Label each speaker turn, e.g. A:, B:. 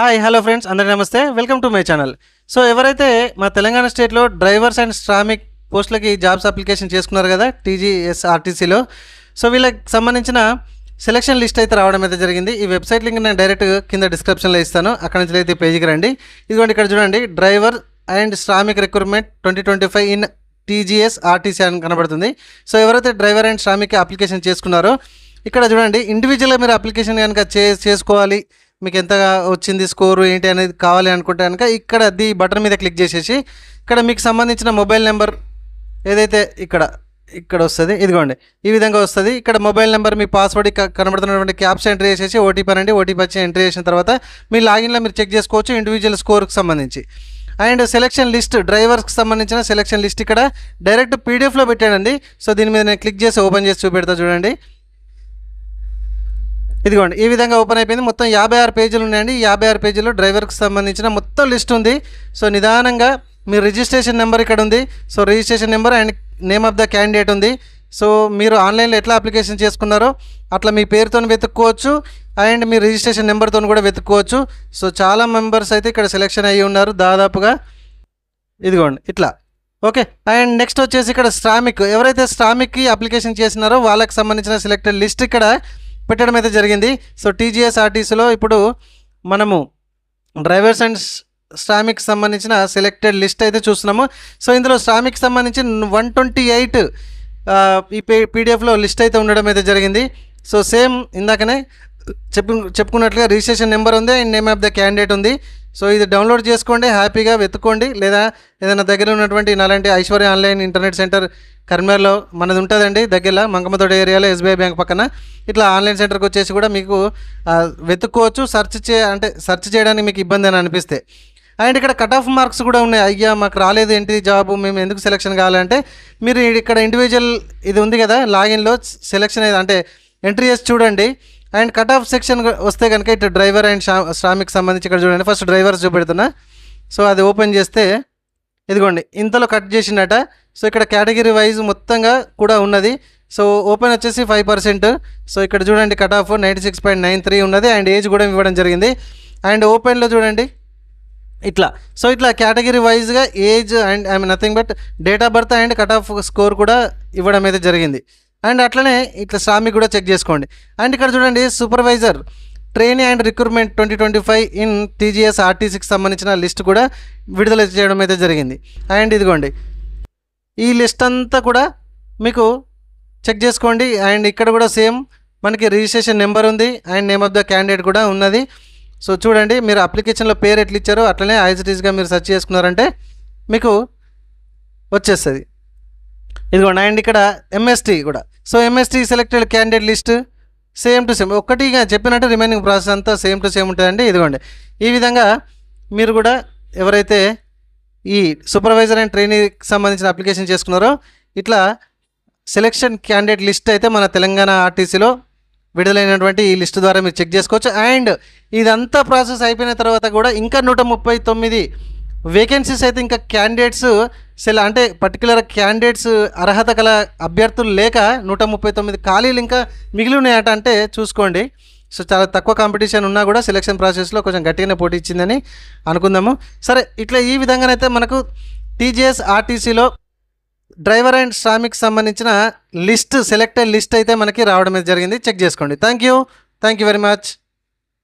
A: Hi hello friends, అందరికీ నమస్తే. Welcome to my channel. So ఎవరైతే మా తెలంగాణ స్టేట్లో డ్రైవర్స్ అండ్ శ్రామిక్ పోస్టులకి జాబ్స్ అప్లికేషన్ చేసుకున్నారు కదా టీజీఎస్ఆర్టీసీలో, సో వీళ్ళకి సంబంధించిన సెలక్షన్ లిస్ట్ అయితే రావడం అయితే జరిగింది. ఈ వెబ్సైట్ లింక్ నేను డైరెక్ట్ కింద డిస్క్రిప్షన్లో ఇస్తాను, అక్కడ నుంచి అయితే పేజీకి రండి. ఇదిగోండి, ఇక్కడ చూడండి, driver and Shramik recruitment 2025 in TGSRTC అని కనబడుతుంది. సో ఎవరైతే డ్రైవర్ అండ్ శ్రామిక్ అప్లికేషన్ చేసుకున్నారో ఇక్కడ చూడండి, ఇండివిజువల్గా మీరు అప్లికేషన్ కనుక చేసుకోవాలి, మీకు ఎంతగా వచ్చింది స్కోరు ఏంటి అనేది కావాలి అనుకుంటే కనుక ఇక్కడ ది బటన్ మీద క్లిక్ చేసేసి ఇక్కడ మీకు సంబంధించిన మొబైల్ నెంబర్ ఏదైతే ఇక్కడ వస్తుంది, ఇదిగోండి ఈ విధంగా వస్తుంది. ఇక్కడ మొబైల్ నెంబర్, మీ పాస్వర్డ్ కనబడుతున్నటువంటి క్యాప్స్ ఎంట్రీ చేసేసి ఓటీపీ అనండి. ఓటీపీ వచ్చి ఎంట్రీ చేసిన తర్వాత మీ లాగిన్లో మీరు చెక్ చేసుకోవచ్చు ఇండివిజువల్ స్కోర్కి సంబంధించి. అండ్ సెలక్షన్ లిస్ట్, డ్రైవర్స్కి సంబంధించిన సెలక్షన్ లిస్ట్ ఇక్కడ డైరెక్ట్ పీడిఎఫ్లో పెట్టాడండి. సో దీని మీద నేను క్లిక్ చేసి ఓపెన్ చేసి చూపెడతా చూడండి. ఇదిగోండి ఈ విధంగా ఓపెన్ అయిపోయింది. మొత్తం 56 పేజీలు ఉన్నాయండి. ఈ 56 పేజీలో డ్రైవర్కి సంబంధించిన మొత్తం లిస్ట్ ఉంది. సో నిదానంగా మీ రిజిస్ట్రేషన్ నెంబర్ ఇక్కడ ఉంది. So registration number and name of the candidate ఉంది. సో మీరు ఆన్లైన్లో ఎట్లా అప్లికేషన్ చేసుకున్నారో అట్లా మీ పేరుతో వెతుక్కోవచ్చు అండ్ మీ రిజిస్ట్రేషన్ నెంబర్తో కూడా వెతుక్కోవచ్చు. సో చాలా మెంబర్స్ అయితే ఇక్కడ సెలెక్షన్ అయ్యి ఉన్నారు దాదాపుగా. ఇదిగోండి ఇట్లా ఓకే. అండ్ నెక్స్ట్ వచ్చేసి ఇక్కడ శ్రామిక్, ఎవరైతే శ్రామిక్కి అప్లికేషన్ చేసినారో వాళ్ళకి సంబంధించిన సెలెక్టెడ్ లిస్ట్ ఇక్కడ పెట్టడం అయితే జరిగింది. సో టీజీఎస్ఆర్టీసీలో ఇప్పుడు మనము డ్రైవర్స్ అండ్ శ్రామిక్ సంబంధించిన సెలెక్టెడ్ లిస్ట్ అయితే చూస్తున్నాము. సో ఇందులో శ్రామిక్ సంబంధించి 128 ఈ పీడిఎఫ్లో లిస్ట్ అయితే ఉండడం అయితే జరిగింది. సో సేమ్ ఇందాకనే చెప్పుకున్నట్లుగా రిజిస్ట్రేషన్ నెంబర్ ఉంది and name of the candidate ఉంది. సో ఇది డౌన్లోడ్ చేసుకోండి, హ్యాపీగా వెతుక్కోండి. లేదా ఏదైనా దగ్గర ఉన్నటువంటి నాలాంటి ఐశ్వర్య ఆన్లైన్ ఇంటర్నెట్ సెంటర్ కరీంనగర్లో మనది ఉంటుందండి, దగ్గరలో మంగమ్మతోట ఏరియాలో ఎస్బీఐ బ్యాంక్ పక్కన. ఇట్లా ఆన్లైన్ సెంటర్కి వచ్చేసి కూడా మీకు వెతుక్కోవచ్చు. సెర్చ్ చేయడానికి మీకు ఇబ్బంది అని అనిపిస్తే. అండ్ ఇక్కడ కట్ ఆఫ్ మార్క్స్ కూడా ఉన్నాయి. అయ్యా మాకు రాలేదు ఏంటి జాబు, మేము ఎందుకు సెలెక్షన్ కావాలంటే మీరు ఇక్కడ ఇండివిజువల్ ఇది ఉంది కదా లాగిన్లో సెలెక్షన్ అంటే ఎంట్రీ చేసి చూడండి. అండ్ కట్ ఆఫ్ సెక్షన్ వస్తే కనుక ఇటు డ్రైవర్ అండ్ శ్రామిక్ సంబంధించి ఇక్కడ చూడండి. ఫస్ట్ డ్రైవర్స్ చూపెడుతున్నా. సో అది ఓపెన్ చేస్తే ఇదిగోండి ఇంతలో కట్ చేసిండట. సో ఇక్కడ కేటగిరీ వైజ్ మొత్తంగా కూడా ఉన్నది. సో ఓపెన్ వచ్చేసి 5%. సో ఇక్కడ చూడండి కట్ ఆఫ్ 96.93 ఉన్నది అండ్ ఏజ్ కూడా ఇవ్వడం జరిగింది. అండ్ ఓపెన్లో చూడండి ఇట్లా. సో ఇట్లా కేటగిరీ వైజ్గా age and nothing but date of birth and cut off score కూడా ఇవ్వడం అయితే జరిగింది. అండ్ అట్లనే ఇట్లా శ్రామిక్ కూడా చెక్ చేసుకోండి. అండ్ ఇక్కడ చూడండి supervisor trainee and recruitment 2025 in టీజీఎస్ఆర్టీసీకి సంబంధించిన లిస్ట్ కూడా విడుదల చేయడం అయితే జరిగింది. అండ్ ఇదిగోండి ఈ లిస్ట్ అంతా కూడా మీకు చెక్ చేసుకోండి. అండ్ ఇక్కడ కూడా సేమ్ మనకి రిజిస్ట్రేషన్ నెంబర్ ఉంది and name of the candidate కూడా ఉన్నది. సో చూడండి, మీరు అప్లికేషన్లో పేరు ఎట్లా ఇచ్చారో అట్లనే యాజ్ ఇట్ ఈస్గా మీరు సెర్చ్ చేసుకున్నారంటే మీకు వచ్చేస్తుంది. ఇదిగోండి. అండ్ ఇక్కడ ఎంఎస్టీ కూడా. So MST selected candidate list same to same, ఒక్కటిగా చెప్పినట్టు రిమైనింగ్ ప్రాసెస్ అంతా సేమ్ టు సేమ్ ఉంటుందండి. ఇదిగోండి ఈ విధంగా మీరు కూడా ఎవరైతే ఈ సూపర్వైజర్ అండ్ ట్రైనీకి సంబంధించిన అప్లికేషన్ చేసుకున్నారో ఇట్లా సెలెక్షన్ క్యాండిడేట్ లిస్ట్ అయితే మన తెలంగాణ ఆర్టీసీలో విడుదలైనటువంటి ఈ లిస్ట్ ద్వారా మీరు చెక్ చేసుకోవచ్చు. అండ్ ఇదంతా ప్రాసెస్ అయిపోయిన తర్వాత కూడా ఇంకా 139 వేకెన్సీస్ అయితే ఇంకా క్యాండిడేట్స్ అంటే పర్టికులర్ క్యాండిడేట్స్ అర్హత గల అభ్యర్థులు లేక 139 ఖాళీలు ఇంకా మిగిలి ఉన్నాయట. అంటే చూసుకోండి. సో చాలా తక్కువ కాంపిటీషన్ ఉన్నా కూడా సెలక్షన్ ప్రాసెస్లో కొంచెం గట్టిగానే పోటీ ఇచ్చిందని అనుకుందాము. సరే, ఇట్లా ఈ విధంగానైతే మనకు టీజీఎస్ఆర్టీసీలో డ్రైవర్ అండ్ శ్రామిక్ సంబంధించిన లిస్ట్ సెలెక్టెడ్ లిస్ట్ అయితే మనకి రావడం జరిగింది. చెక్ చేసుకోండి. Thank you very much.